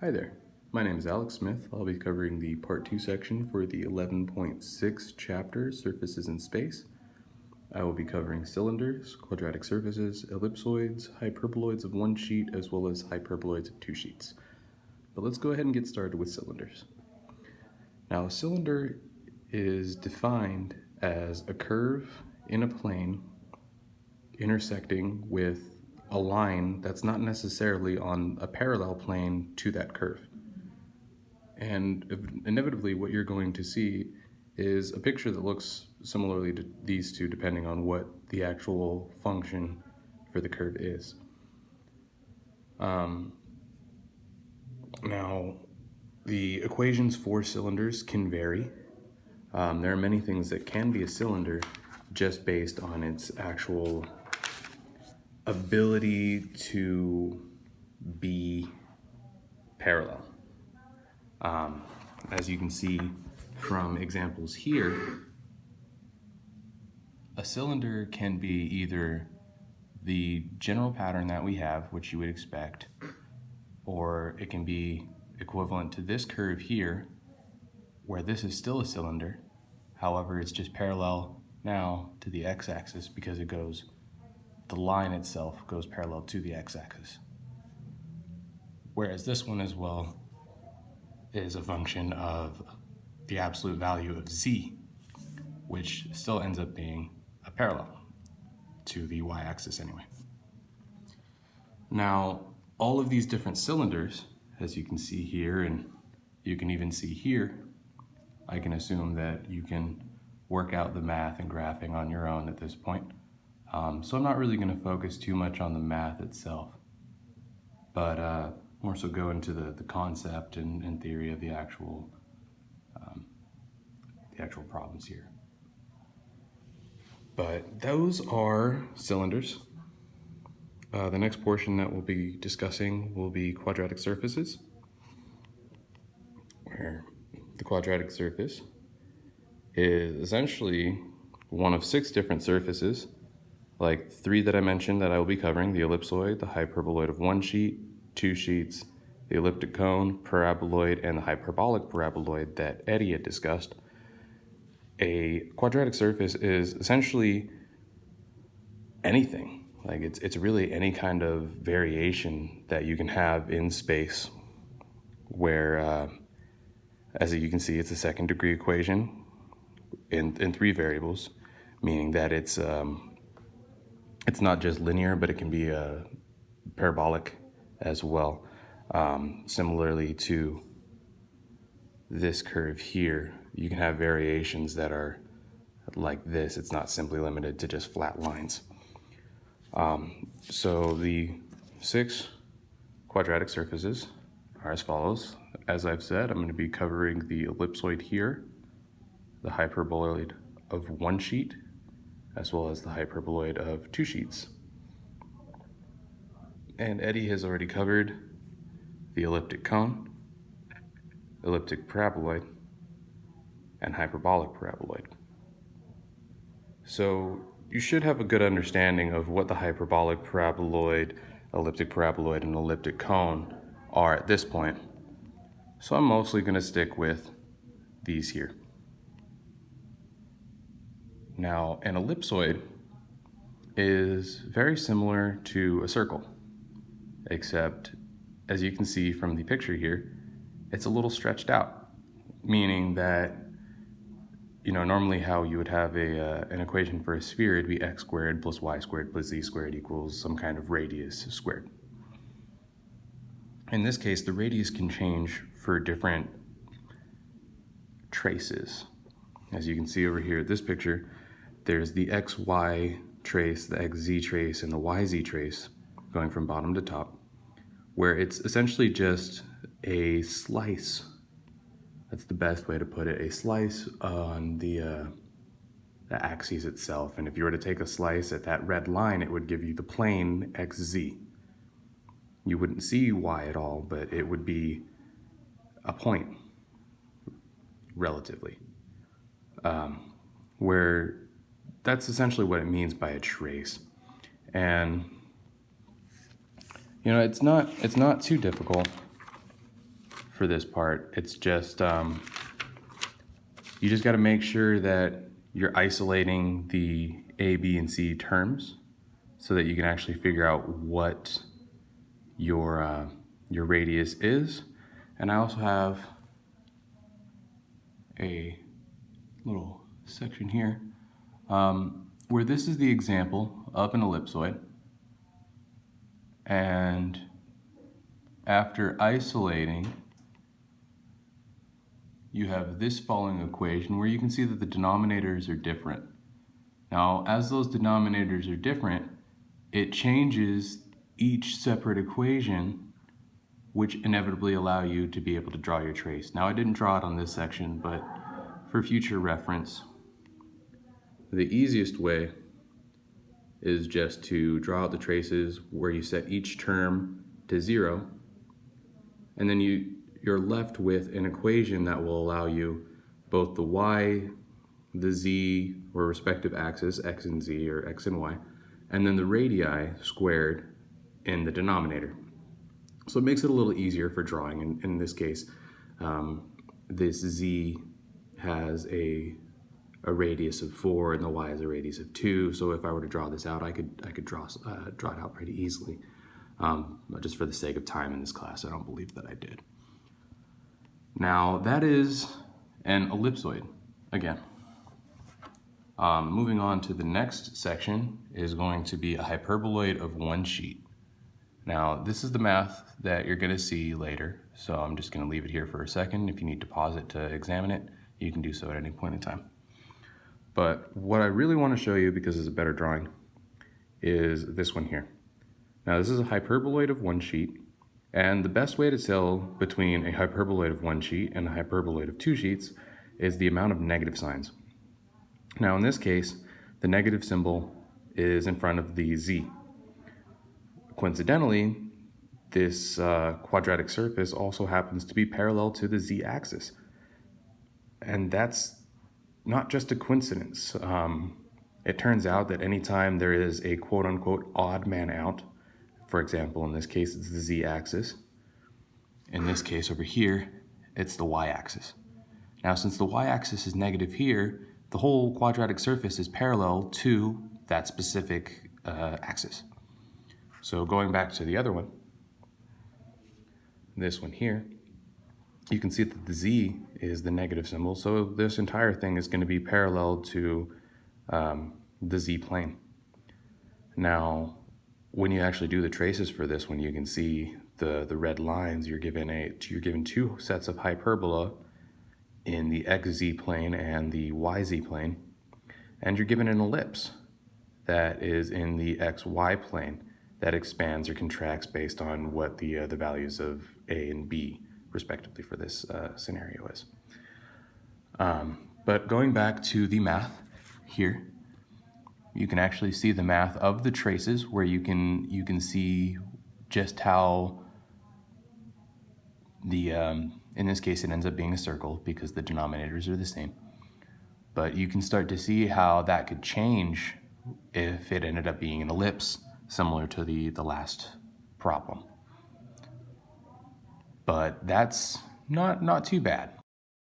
Hi there, my name is Alex Smith. I'll be covering the Part 2 section for the 11.6 chapter, Surfaces in Space. I will be covering cylinders, quadratic surfaces, ellipsoids, hyperboloids of one sheet, as well as hyperboloids of two sheets. But let's go ahead and get started with cylinders. Now, a cylinder is defined as a curve in a plane intersecting with a line that's not necessarily on a parallel plane to that curve. And inevitably what you're going to see is a picture that looks similarly to these two depending on what the actual function for the curve is. Now, the equations for cylinders can vary. There are many things that can be a cylinder just based on its actual ability to be parallel. As you can see from examples here, a cylinder can be either the general pattern that we have, which you would expect, or it can be equivalent to this curve here, where this is still a cylinder. However, it's just parallel now to the x-axis because the line itself goes parallel to the x-axis. Whereas this one as well is a function of the absolute value of z, which still ends up being a parallel to the y-axis anyway. Now, all of these different cylinders, as you can see here, and you can even see here, I can assume that you can work out the math and graphing on your own at this point. So I'm not really going to focus too much on the math itself, but more so go into the concept and theory of the actual problems here. But those are cylinders. The next portion that we'll be discussing will be quadratic surfaces, where the quadratic surface is essentially one of 6 different surfaces, like 3 that I mentioned that I will be covering: the ellipsoid, the hyperboloid of one sheet, 2 sheets, the elliptic cone, paraboloid, and the hyperbolic paraboloid that Eddie had discussed. A quadratic surface is essentially anything. Like it's really any kind of variation that you can have in space where, as you can see, it's a second degree equation in 3 variables, meaning that it's not just linear, but it can be parabolic as well. Similarly to this curve here, you can have variations that are like this. It's not simply limited to just flat lines. So the 6 quadratic surfaces are as follows. As I've said, I'm going to be covering the ellipsoid here, the hyperboloid of one sheet, as well as the hyperboloid of 2 sheets. And Eddie has already covered the elliptic cone, elliptic paraboloid, and hyperbolic paraboloid. So you should have a good understanding of what the hyperbolic paraboloid, elliptic paraboloid, and elliptic cone are at this point. So I'm mostly going to stick with these here. Now, an ellipsoid is very similar to a circle, except as you can see from the picture here, it's a little stretched out, meaning that normally how you would have an equation for a sphere, it'd be x squared plus y squared plus z squared equals some kind of radius squared. In this case, the radius can change for different traces. As you can see over here, this picture, there's the xy trace, the xz trace, and the yz trace going from bottom to top, where it's essentially just a slice. That's the best way to put it, a slice on the axis itself. And if you were to take a slice at that red line, it would give you the plane xz. You wouldn't see y at all, but it would be a point, relatively. Where that's essentially what it means by a trace. And it's not too difficult for this part. It's just, you just got to make sure that you're isolating the A, B, and C terms so that you can actually figure out what your radius is. And I also have a little section here where this is the example of an ellipsoid. And after isolating, you have this following equation where you can see that the denominators are different. Now, as those denominators are different, it changes each separate equation, which inevitably allow you to be able to draw your trace. Now, I didn't draw it on this section, but for future reference, the easiest way is just to draw out the traces where you set each term to 0, and then you're left with an equation that will allow you both the y, the z, or respective axis, x and z, or x and y, and then the radii squared in the denominator. So it makes it a little easier for drawing. In this case, this z has a radius of 4 and the y is a radius of 2. So if I were to draw this out, I could draw it out pretty easily. Just for the sake of time in this class, I don't believe that I did. Now that is an ellipsoid again. Moving on to the next section is going to be a hyperboloid of one sheet. Now this is the math that you're going to see later, so I'm just going to leave it here for a second. If you need to pause it to examine it, you can do so at any point in time. But what I really want to show you, because it's a better drawing, is this one here. Now this is a hyperboloid of one sheet, and the best way to tell between a hyperboloid of one sheet and a hyperboloid of two sheets is the amount of negative signs. Now in this case, the negative symbol is in front of the z. Coincidentally, this quadratic surface also happens to be parallel to the z-axis. And that's not just a coincidence. It turns out that anytime there is a quote-unquote odd man out, for example, in this case it's the z-axis, in this case over here it's the y-axis. Now since the y-axis is negative here, the whole quadratic surface is parallel to that specific axis. So going back to the other one, this one here, you can see that the z is the negative symbol, so this entire thing is going to be parallel to the z-plane. Now, when you actually do the traces for this one, you can see the red lines. You're given two sets of hyperbola in the xz plane and the yz plane, and you're given an ellipse that is in the xy plane that expands or contracts based on what the values of a and b respectively for this scenario is. But going back to the math here, you can actually see the math of the traces where you can see just how the, in this case it ends up being a circle because the denominators are the same. But you can start to see how that could change if it ended up being an ellipse, similar to the last problem. But that's not too bad.